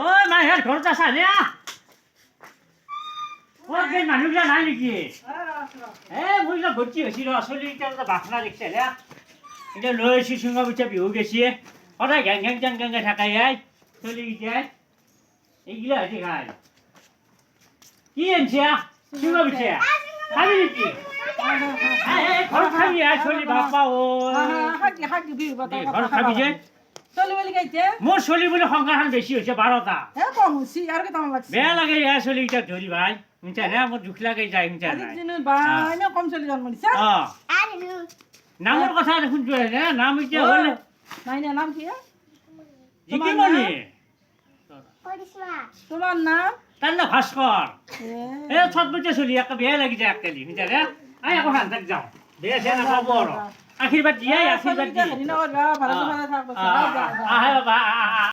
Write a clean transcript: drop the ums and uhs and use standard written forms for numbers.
ওই মাইহের ঘৰত আছা নে ওই কে মানুহগিলা নাই নেকি মই ভৰ্তি হৈছি ৰ চলি এতিয়া বাসনা দেখিছে নে এতিয়া লৈ আহিছি চুঙা পিঠা বিহু গেছি সদায় ঘেং ঘেং টেং টেংকে থাকে চলি এতিয়া এইগিলা হেঁতি খায় কি আনছি চুঙা পিঠা খাবি নেকি ঘৰত খাবি চলি বাপা ঘৰত খাবি যে মোৰ চলি বুলি সংসাৰখন বেছি হৈছে 12টা বেয়া লাগে ইয়াৰ চলি কেইটাক ধৰি ভাই শুনছা নে মোৰ দুখ লাগে যায় শুনছা নামৰ কথা দেখোন নাম এতিয়া হ'ল জিকিমণি তোমার নাম তার না ভাস্কর এ ছট বইতে চলি একটা বেয়া লাগি যায় এককালি শুনছা রে আই এখন হান্তাক যাও বেয়া চেয়া নাপাব আশীর্বাদ দিয়ে আশীর্বাদ দিয়ে ভালো ভালো থাকবো আহে বাবা